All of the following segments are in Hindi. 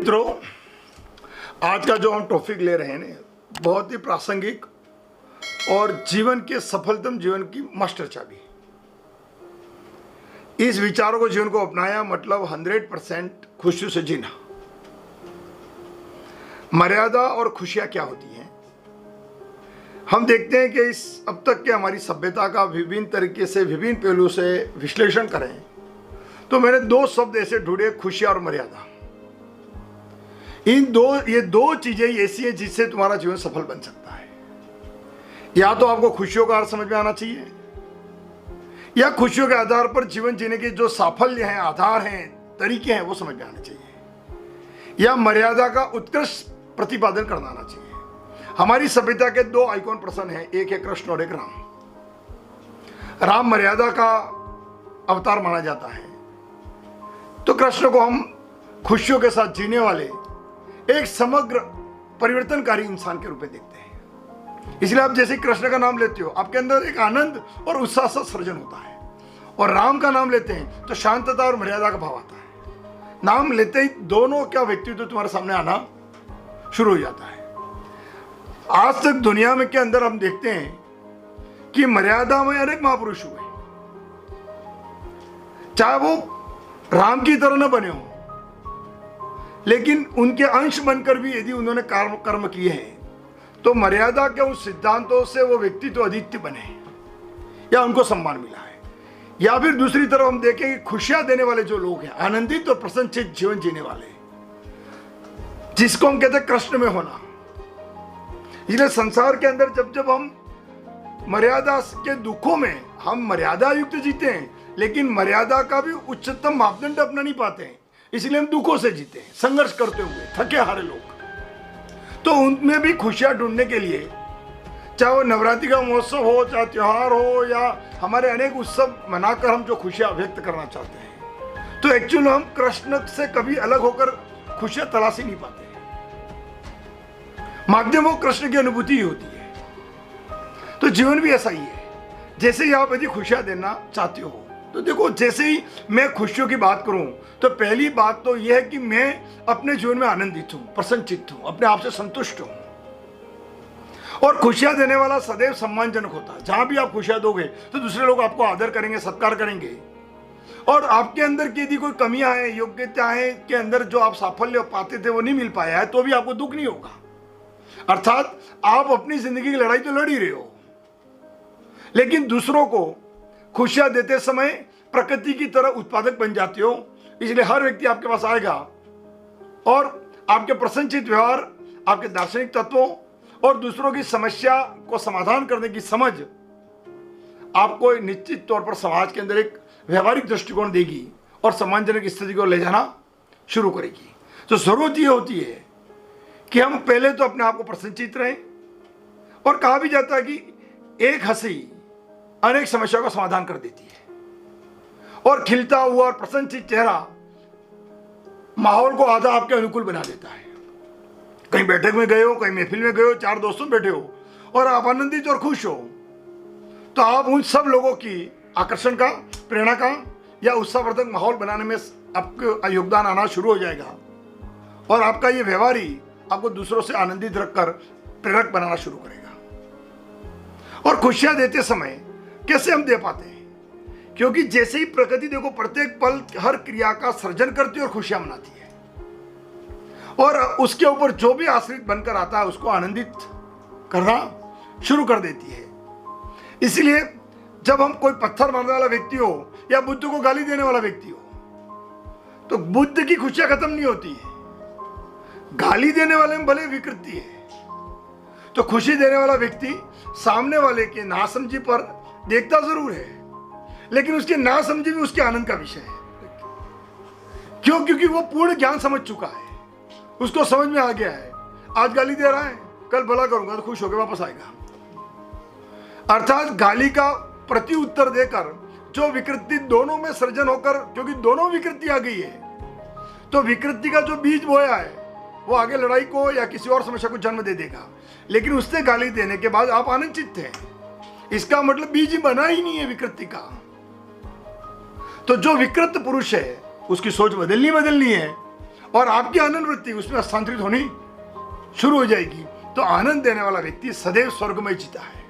मित्रों, आज का जो हम टॉपिक ले रहे हैं बहुत ही प्रासंगिक और जीवन के सफलतम जीवन की मास्टर चाबी। इस विचारों को जीवन को अपनाया मतलब 100% खुशियों से जीना। मर्यादा और खुशियां क्या होती हैं? हम देखते हैं कि इस अब तक के हमारी सभ्यता का विभिन्न तरीके से विभिन्न पहलू से विश्लेषण करें तो मैंने दो शब्द ऐसे ढूंढे, खुशियां और मर्यादा। ये दो चीजें ऐसी हैं जिससे तुम्हारा जीवन सफल बन सकता है। या तो आपको खुशियों का अर्थ समझ में आना चाहिए, या खुशियों के आधार पर जीवन जीने के जो साफल्य हैं, आधार हैं, तरीके हैं, वो समझ में आने चाहिए, या मर्यादा का उत्कृष्ट प्रतिपादन करना आना चाहिए। हमारी सभ्यता के दो आइकॉन पर्सन हैं, एक है कृष्ण और एक राम। राम मर्यादा का अवतार माना जाता है, तो कृष्ण को हम खुशियों के साथ जीने वाले एक समग्र परिवर्तनकारी इंसान के रूप में देखते हैं। इसलिए आप जैसे कृष्ण का नाम लेते हो, आपके अंदर एक आनंद और उत्साह सा सृजन होता है, और राम का नाम लेते हैं तो शांतता और मर्यादा का भाव आता है। नाम लेते ही दोनों क्या व्यक्तित्व तुम्हारे सामने आना शुरू हो जाता है। आज तक दुनिया में के अंदर हम देखते हैं कि मर्यादा में अनेक महापुरुष हुए, चाहे वो राम की तरह न बने हो, लेकिन उनके अंश बनकर भी यदि उन्होंने कर्म किए हैं तो मर्यादा के उस सिद्धांतों से वो व्यक्ति तो अद्वितीय बने या उनको सम्मान मिला है। या फिर दूसरी तरफ हम देखें कि खुशियां देने वाले जो लोग हैं, आनंदित और प्रसन्नचित्त जीवन जीने वाले, जिसको हम कहते हैं कृष्ण में होना। इसलिए संसार के अंदर जब जब हम मर्यादा के दुखों में हम मर्यादा युक्त जीते हैं, लेकिन मर्यादा का भी उच्चतम मापदंड अपना नहीं पाते हैं, इसलिए हम दुखों से जीते हैं, संघर्ष करते हुए थके हारे लोग। तो उनमें भी खुशियां ढूंढने के लिए, चाहे वो नवरात्रि का महोत्सव हो, चाहे त्योहार हो, या हमारे अनेक उत्सव मनाकर हम जो खुशियां व्यक्त करना चाहते हैं, तो एक्चुअली हम कृष्ण से कभी अलग होकर खुशियां तलाश ही नहीं पाते। माध्यम वो कृष्ण की अनुभूति ही होती है। तो जीवन भी ऐसा ही है। जैसे ही आप यदि खुशियां देना चाहते हो, तो देखो, जैसे ही मैं खुशियों की बात करूं तो पहली बात तो यह है कि मैं अपने जीवन में आनंदित हूं, प्रसन्नचित्त हूं, अपने आप से संतुष्ट हूं। और खुशियां देने वाला सदैव सम्मानजनक होता है। जहां भी आप खुशियां दोगे तो दूसरे लोग आपको आदर करेंगे, सत्कार करेंगे, और आपके अंदर की यदि कोई कमियां हैं, योग्यता है के अंदर जो आप साफल्य पाते थे वो नहीं मिल पाया है, तो भी आपको दुख नहीं होगा। अर्थात आप अपनी जिंदगी की लड़ाई तो लड़ ही रहे हो, लेकिन दूसरों को खुशियां देते समय प्रकृति की तरह उत्पादक बन जाते हो। इसलिए हर व्यक्ति आपके पास आएगा और आपके प्रसन्नचित्त व्यवहार, आपके दार्शनिक तत्वों और दूसरों की समस्या को समाधान करने की समझ आपको निश्चित तौर पर समाज के अंदर एक व्यवहारिक दृष्टिकोण देगी और सम्मानजनक स्थिति को ले जाना शुरू करेगी। तो जरूरत यह होती है कि हम पहले तो अपने आप को प्रसन्नचित्त रहें, और कहा भी जाता है कि एक हंसी अनेक समस्याओं का समाधान कर देती है, और खिलता हुआ और प्रसन्नचित्त चेहरा माहौल को आधा आपके अनुकूल बना देता है। कहीं बैठक में गए हो, कहीं महफिल में गए हो, चार दोस्तों बैठे हो और आप आनंदित और खुश हो, तो आप उन सब लोगों की आकर्षण का, प्रेरणा का या उत्साहवर्धक माहौल बनाने में आपका योगदान आना शुरू हो जाएगा, और आपका ये व्यवहार ही आपको दूसरों से आनंदित रखकर प्रेरक बनाना शुरू करेगा। और खुशियां देते समय कैसे हम दे पाते हैं? क्योंकि जैसे ही प्रकृति देखो प्रत्येक पल हर क्रिया का सृजन करती है और खुशियां मनाती है, और उसके ऊपर जो भी आश्रित बनकर आता है उसको आनंदित करना शुरू कर देती है। इसलिए जब हम कोई पत्थर मारने वाला व्यक्ति हो या बुद्ध को गाली देने वाला व्यक्ति हो, तो बुद्ध की खुशियां खत्म नहीं होती है। गाली देने वाले में भले विकृति है, तो खुशी देने वाला व्यक्ति सामने वाले के नासमझी पर देखता जरूर है, लेकिन उसके नासमझी भी उसके आनंद का विषय है। क्यों? क्योंकि वो पूर्ण ज्ञान समझ चुका है, उसको समझ में आ गया है। आज गाली दे रहा है, कल भला करूंगा तो खुश होकर वापस आएगा। अर्थात गाली का प्रति उत्तर देकर जो विकृति दोनों में सृजन होकर, क्योंकि दोनों विकृति आ गई है, तो विकृति का जो बीज बोया है वो आगे लड़ाई को या किसी और समस्या को जन्म दे देगा। लेकिन उससे गाली देने के बाद आप आनंदित हैं, इसका मतलब बीज बना ही नहीं है विकृति का। तो जो विकृत पुरुष है उसकी सोच बदलनी है, और आपकी आनंद वृत्ति उसमें हस्तांतरित होनी शुरू हो जाएगी, तो आनंद देने वाला व्यक्ति सदैव स्वर्गमय जीता है।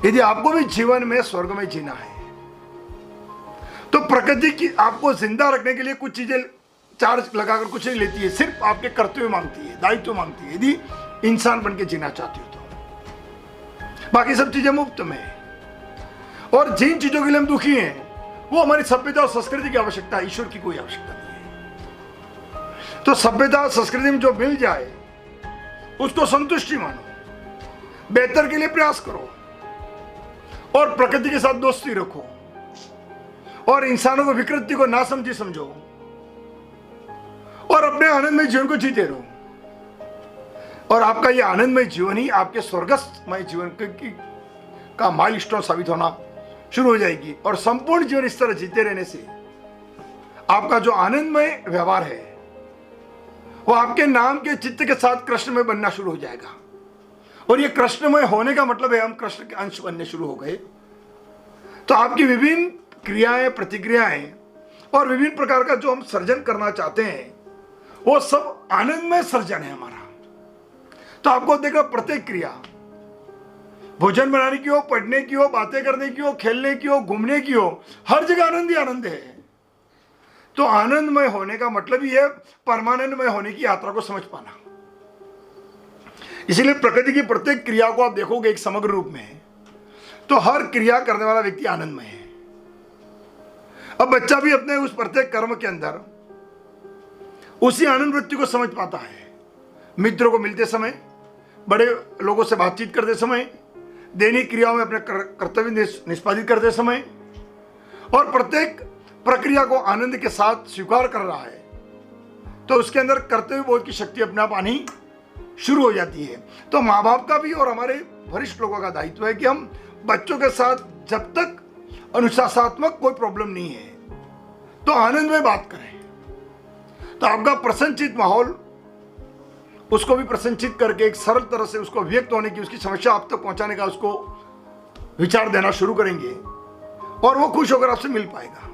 यदि आपको भी जीवन में स्वर्गमय जीना है तो प्रकृति की आपको जिंदा रखने के लिए कुछ चीजें चार्ज लगाकर कुछ नहीं लेती है, सिर्फ आपके कर्तव्य मांगती है, दायित्व मांगती है, यदि इंसान बन के जीना चाहते हो तो। बाकी सब चीजें मुफ्त में है। और जिन चीजों के लिए हम दुखी हैं वो हमारी सभ्यता और संस्कृति की आवश्यकता है, ईश्वर की कोई आवश्यकता नहीं है। तो सभ्यता और संस्कृति में जो मिल जाए उसको संतुष्टि मानो, बेहतर के लिए प्रयास करो और प्रकृति के साथ दोस्ती रखो और इंसानों को विकृति को ना समझी समझो और अपने आनंदमय जीवन को जीते रहो। और आपका ये आनंदमय जीवन ही आपके स्वर्गमय जीवन का माइलस्टोन साबित होना शुरू हो जाएगी। और संपूर्ण जीवन इस तरह जीते रहने से आपका जो आनंदमय व्यवहार है वो आपके नाम के चित्त के साथ कृष्णमय बनना शुरू हो जाएगा। और ये कृष्णमय होने का मतलब है हम कृष्ण के अंश बनने शुरू हो गए। तो आपकी विभिन्न क्रियाएं, प्रतिक्रियाएं और विभिन्न प्रकार का जो हम सर्जन करना चाहते हैं वो सब आनंदमय सर्जन है हमारा। तो आपको देखो प्रत्येक क्रिया, भोजन बनाने की हो, पढ़ने की हो, बातें करने की हो, खेलने की हो, घूमने की हो, हर जगह आनंद ही आनंद है। तो आनंदमय होने का मतलब ही है परमानंदमय होने की यात्रा को समझ पाना। इसीलिए प्रकृति की प्रत्येक क्रिया को आप देखोगे एक समग्र रूप में, तो हर क्रिया करने वाला व्यक्ति आनंदमय है। अब बच्चा भी अपने उस प्रत्येक कर्म के अंदर उसी आनंद वृत्ति को समझ पाता है। मित्रों को मिलते समय, बड़े लोगों से बातचीत करते समय, दैनिक क्रियाओं में अपने कर्तव्य निष्पादित करते समय और प्रत्येक प्रक्रिया को आनंद के साथ स्वीकार कर रहा है, तो उसके अंदर कर्तव्य बोध की शक्ति अपने आप आनी शुरू हो जाती है। तो माँ बाप का भी और हमारे वरिष्ठ लोगों का दायित्व है कि हम बच्चों के साथ जब तक अनुशासनात्मक कोई प्रॉब्लम नहीं है तो आनंद में बात करें। तो आपका प्रसन्नचित माहौल उसको भी प्रसन्नचित करके एक सरल तरह से उसको व्यक्त होने की, उसकी समस्या आप तक पहुंचाने का उसको विचार देना शुरू करेंगे और वो खुश होकर आपसे मिल पाएगा।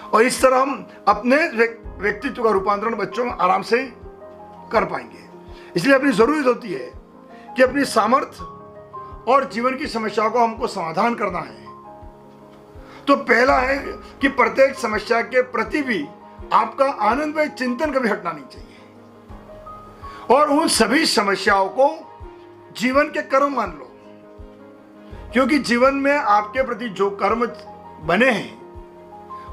और इस तरह हम अपने व्यक्तित्व का रूपांतरण बच्चों में आराम से कर पाएंगे। इसलिए अपनी जरूरत होती है कि अपनी सामर्थ्य और जीवन की समस्याओं को हमको समाधान करना है। तो पहला है कि प्रत्येक समस्या के प्रति भी आपका आनंदमय चिंतन कभी हटना नहीं चाहिए और उन सभी समस्याओं को जीवन के कर्म मान लो, क्योंकि जीवन में आपके प्रति जो कर्म बने हैं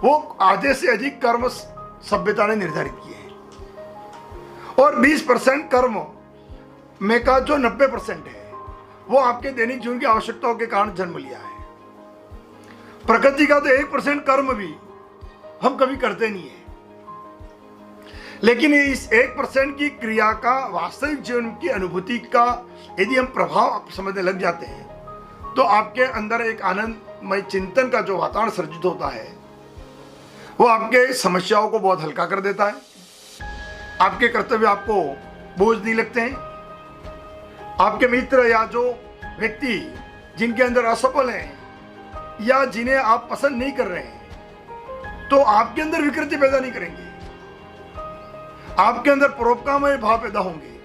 वो आधे से अधिक कर्म सभ्यता ने निर्धारित किए हैं और 20% कर्म में का जो 90% है वो आपके दैनिक जीवन की आवश्यकताओं के कारण जन्म लिया है। प्रकृति का तो 1% कर्म भी हम कभी करते नहीं है, लेकिन इस 1% की क्रिया का वास्तविक जीवन की अनुभूति का यदि हम प्रभाव समझने लग जाते हैं तो आपके अंदर एक आनंदमय चिंतन का जो वातावरण सर्जित होता है वो आपके समस्याओं को बहुत हल्का कर देता है। आपके कर्तव्य आपको बोझ नहीं लगते हैं। आपके मित्र या जो व्यक्ति जिनके अंदर असफल हैं या जिन्हें आप पसंद नहीं कर रहे हैं तो आपके अंदर विकृति पैदा नहीं करेंगे, आपके अंदर परोपकारमय भाव पैदा होंगे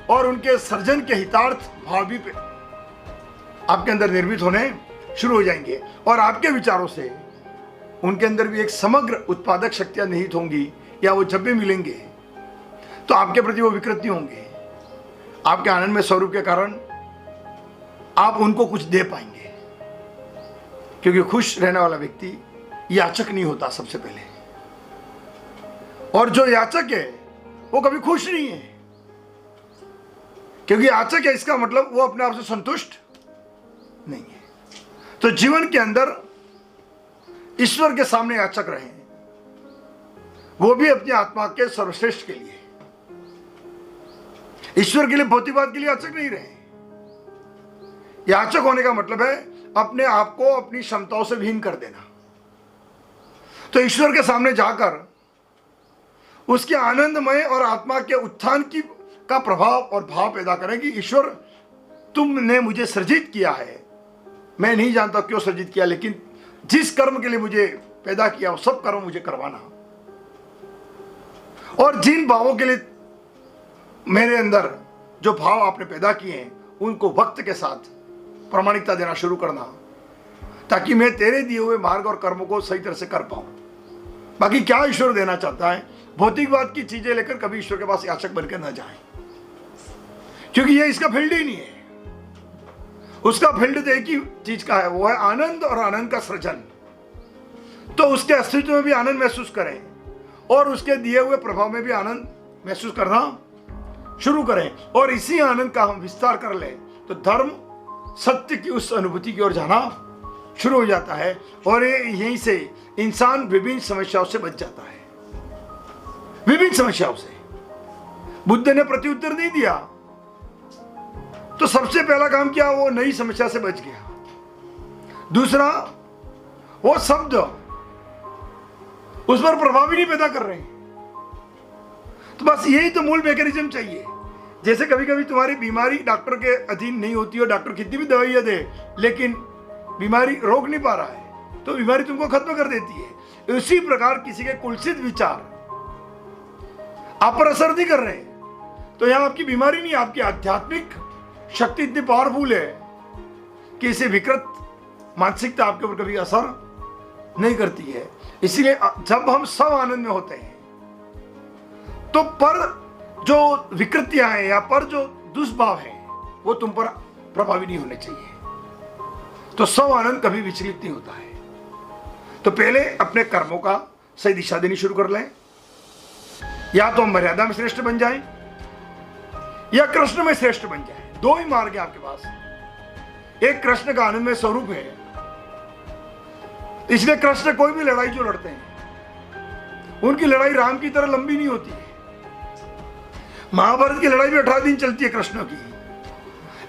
और उनके सर्जन के हितार्थ भाव भी आपके अंदर निर्मित होने शुरू हो जाएंगे और आपके विचारों से उनके अंदर भी एक समग्र उत्पादक शक्तियां निहित होंगी या वो जब भी मिलेंगे तो आपके प्रति वो विकृति होंगे। आपके आनंदमय स्वरूप के कारण आप उनको कुछ दे पाएंगे, क्योंकि खुश रहने वाला व्यक्ति याचक नहीं होता सबसे पहले, और जो याचक है वो कभी खुश नहीं है, क्योंकि याचक है इसका मतलब वो अपने आप से संतुष्ट नहीं है। तो जीवन के अंदर ईश्वर के सामने याचक रहे, वो भी अपनी आत्मा के सर्वश्रेष्ठ के लिए, ईश्वर के लिए भौतिकवाद के लिए याचक नहीं रहे। याचक होने का मतलब है अपने आप को अपनी क्षमताओं से भिन्न कर देना। तो ईश्वर के सामने जाकर उसके आनंदमय और आत्मा के उत्थान की का प्रभाव और भाव पैदा करें कि ईश्वर तुमने मुझे सृजित किया है, मैं नहीं जानता क्यों सृजित किया, लेकिन जिस कर्म के लिए मुझे पैदा किया वो सब कर्म मुझे करवाना। और जिन भावों के लिए मेरे अंदर जो भाव आपने पैदा किए हैं उनको वक्त के साथ प्रामाणिकता देना शुरू करना, ताकि मैं तेरे दिए हुए मार्ग और कर्मों को सही तरह से कर पाऊं। बाकी क्या ईश्वर देना चाहता है, भौतिकवाद की चीजें लेकर कभी ईश्वर के पास याचक बनकर न जाएं, क्योंकि ये इसका फील्ड ही नहीं है। उसका फील्ड तो एक ही चीज का है, वो है आनंद और आनंद का सृजन। तो उसके अस्तित्व में भी आनंद महसूस करें और उसके दिए हुए प्रभाव में भी आनंद महसूस करना शुरू करें, और इसी आनंद का हम विस्तार कर लें तो धर्म सत्य की उस अनुभूति की ओर जाना शुरू हो जाता है, और यहीं से इंसान विभिन्न समस्याओं से बच जाता है। विभिन्न समस्याओं से बुद्ध ने प्रत्युत्तर नहीं दिया, तो सबसे पहला काम किया, वो नई समस्या से बच गया। दूसरा, वो शब्द उस पर प्रभाव ही नहीं पैदा कर रहे हैं। तो बस यही तो मूल मैकेनिज्म चाहिए। जैसे कभी कभी तुम्हारी बीमारी डॉक्टर के अधीन नहीं होती हो, डॉक्टर कितनी भी दवाइयां दे लेकिन बीमारी रोक नहीं पा रहा है, तो बीमारी तुमको खत्म कर देती है। उसी प्रकार किसी के कुलसित विचार आप पर असर नहीं कर रहे, तो यहां आपकी बीमारी नहीं, आपकी आध्यात्मिक शक्ति इतनी पावरफुल है कि इसे विकृत मानसिकता आपके ऊपर कभी असर नहीं करती है। इसीलिए जब हम सब आनंद में होते हैं तो पर जो विकृतियां हैं या पर जो दुष्भाव है वो तुम पर प्रभावी नहीं होने चाहिए। तो सब आनंद कभी विचलित नहीं होता है। तो पहले अपने कर्मों का सही दिशा देनी शुरू कर लें। या तो हम मर्यादा में श्रेष्ठ बन जाएं या कृष्ण में श्रेष्ठ बन जाएं। दो ही मार्ग है आपके पास। एक कृष्ण का आनंद में स्वरूप है, इसलिए कृष्ण कोई भी लड़ाई जो लड़ते हैं उनकी लड़ाई राम की तरह लंबी नहीं होती है। महाभारत की लड़ाई भी 18 दिन चलती है कृष्ण की,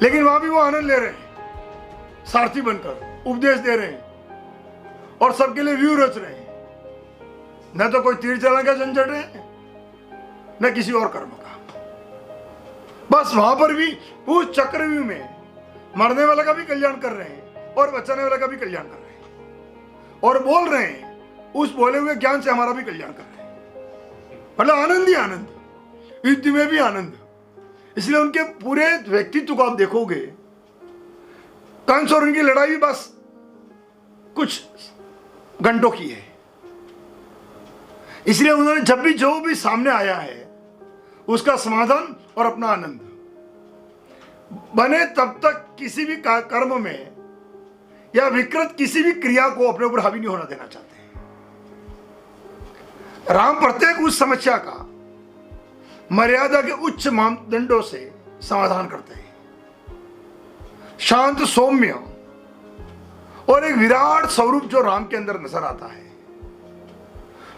लेकिन वहां भी वो आनंद ले रहे हैं, सारथी बनकर उपदेश दे रहे हैं और सबके लिए व्यू रच रहे हैं। न तो कोई तीर चलाने का झंझट है न किसी और कर्म का। बस वहां पर भी उस चक्रव्यूह में मरने वाला का भी कल्याण कर रहे हैं और बचाने वाला का भी कल्याण कर रहे हैं, और बोल रहे हैं उस बोले हुए ज्ञान से हमारा भी कल्याण कर रहे हैं। मतलब आनंद ही आनंद, युद्ध में भी आनंद। इसलिए उनके पूरे व्यक्तित्व को आप देखोगे, कंस और उनकी लड़ाई भी बस कुछ घंटों की है। इसलिए उन्होंने जब भी जो भी सामने आया है उसका समाधान और अपना आनंद बने, तब तक किसी भी कर्म में या विकृत किसी भी क्रिया को अपने ऊपर हावी नहीं होना देना चाहते हैं। राम प्रत्येक उस समस्या का मर्यादा के उच्च मानदंडों से समाधान करते हैं। शांत, सौम्य और एक विराट स्वरूप जो राम के अंदर नजर आता है।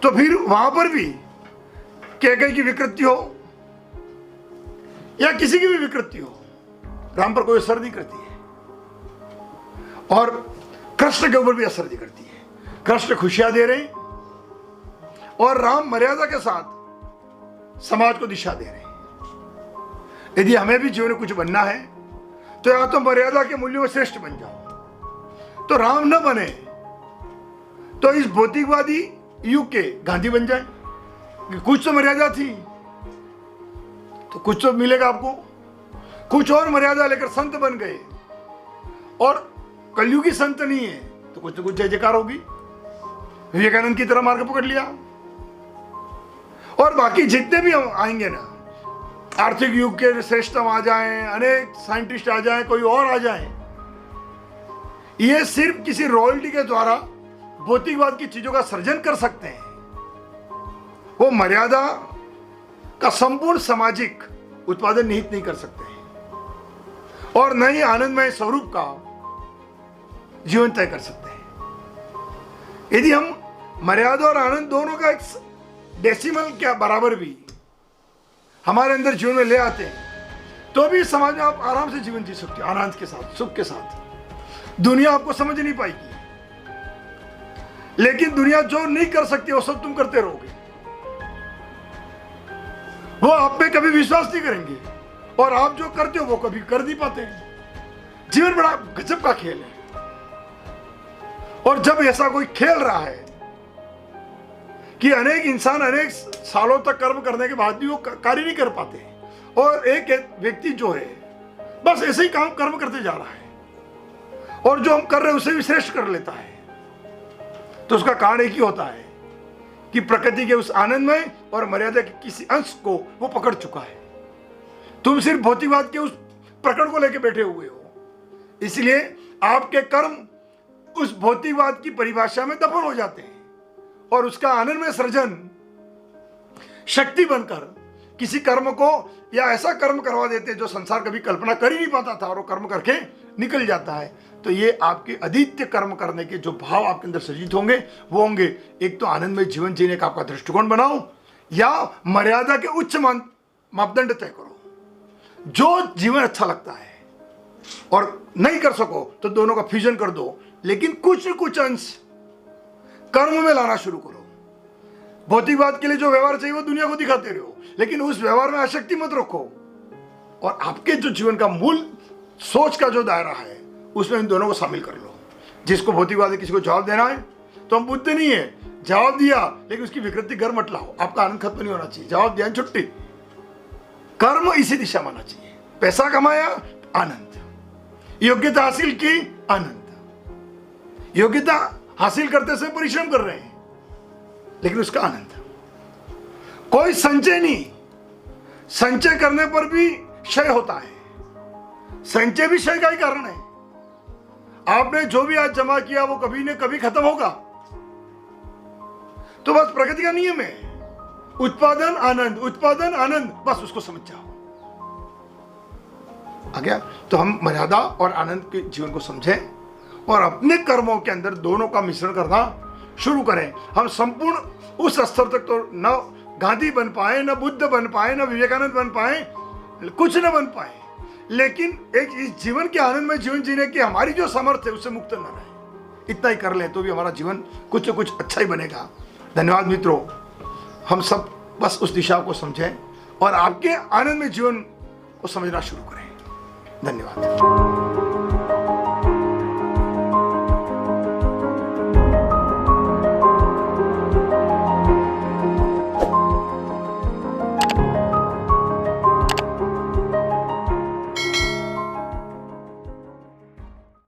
तो फिर वहां पर भी कैकेयी की विकृति हो या किसी की भी विकृति हो, राम पर कोई असर नहीं करती है, और कृष्ण के ऊपर भी असर नहीं करती है। कृष्ण खुशियां दे रहे हैं और राम मर्यादा के साथ समाज को दिशा दे रहे हैं। यदि हमें भी जीवन में कुछ बनना है तो या तो मर्यादा के मूल्यों में श्रेष्ठ बन जाओ, तो राम न बने तो इस भौतिकवादी युग के गांधी बन जाए। कुछ तो मर्यादा थी तो कुछ तो मिलेगा आपको, कुछ और मर्यादा लेकर संत बन गए और कलयुगी संत नहीं है तो कुछ न कुछ जय जयकार होगी। विवेकानंद की तरह मार्ग पकड़ लिया, और बाकी जितने भी आएंगे ना, आर्थिक युग के श्रेष्ठतम आ जाएं, अनेक साइंटिस्ट आ जाएं, कोई और आ जाएं, ये सिर्फ किसी रॉयल्टी के द्वारा भौतिकवाद की चीजों का सर्जन कर सकते हैं। वो मर्यादा का संपूर्ण सामाजिक उत्पादन निहित नहीं कर सकते हैं, और न ही आनंदमय स्वरूप का जीवन तय कर सकते हैं। यदि हम मर्यादा और आनंद दोनों का एक डेसिमल क्या बराबर भी हमारे अंदर जीवन में ले आते हैं, तो भी समाज में आप आराम से जीवन जी सकते हो, आनंद के साथ, सुख के साथ। दुनिया आपको समझ नहीं पाएगी, लेकिन दुनिया जो नहीं कर सकती वो सब तुम करते रहोगे। वो आप पे कभी विश्वास नहीं करेंगे, और आप जो करते हो वो कभी कर नहीं पाते। जीवन बड़ा गजब का खेल है, और जब ऐसा कोई खेल रहा है कि अनेक इंसान अनेक सालों तक कर्म करने के बाद भी वो कार्य नहीं कर पाते, और एक व्यक्ति जो है बस ऐसे ही कर्म करते जा रहा है और जो हम कर रहे हैं उसे भी श्रेष्ठ कर लेता है। तो उसका कारण एक ही होता है कि प्रकृति के उस आनंदमय और मर्यादा के किसी अंश को वो पकड़ चुका है। तुम सिर्फ भौतिकवाद के उस प्रकरण को लेकर बैठे हुए हो, इसलिए आपके कर्म उस भौतिकवाद की परिभाषा में दफन हो जाते हैं और उसका आनंदमय सृजन शक्ति बनकर किसी कर्म को या ऐसा कर्म करवा देते जो संसार कभी कल्पना कर ही नहीं पाता था, और वो कर्म करके निकल जाता है। तो ये आपके अद्वितीय कर्म करने के जो भाव आपके अंदर सृजित होंगे वो होंगे, एक तो आनंदमय जीवन जीने का आपका दृष्टिकोण बनाओ, या मर्यादा के उच्च मापदंड तय करो। जो जीवन अच्छा लगता है और नहीं कर सको तो दोनों का फ्यूजन कर दो, लेकिन कुछ न कुछ अंश कर्म में लाना शुरू करो। भौतिकवाद के लिए जो व्यवहार चाहिए वो दुनिया को दिखाते रहो, लेकिन उस व्यवहार में आसक्ति मत रखो, और आपके जो जीवन का मूल सोच का जो दायरा है उसमें इन दोनों को शामिल कर लो। जिसको भौतिकवाद किसी को जवाब देना है तो हम बुद्ध नहीं है, जवाब दिया लेकिन उसकी विकृति घर मत लाओ, आपका आनंद खत्म नहीं होना चाहिए। जवाब दिया छुट्टी, कर्म इसी दिशा में आना चाहिए। पैसा कमाया आनंद, योग्यता हासिल की आनंद, योग्यता हासिल करते समय परिश्रम कर रहे हैं लेकिन उसका आनंद। कोई संचय नहीं, संचय करने पर भी क्षय होता है, संचय भी क्षय का ही कारण है। आपने जो भी आज जमा किया वो कभी न कभी खत्म होगा। तो बस प्रकृति का नियम है, उत्पादन आनंद, उत्पादन आनंद, बस उसको समझ जाओ। आ गया? तो हम मर्यादा और आनंद के जीवन को समझें और अपने कर्मों के अंदर दोनों का मिश्रण करना शुरू करें। हम संपूर्ण उस स्तर तक तो न गांधी बन पाए, न बुद्ध बन पाए, न विवेकानंद बन पाए, कुछ न बन पाए, लेकिन एक इस जीवन के आनंद में जीवन जीने की हमारी जो सामर्थ्य है उससे मुक्त न रहे। इतना ही कर लें तो भी हमारा जीवन कुछ न कुछ अच्छा ही बनेगा। धन्यवाद मित्रों, हम सब बस उस दिशा को समझें और आपके आनंद में जीवन को समझना शुरू करें। धन्यवाद।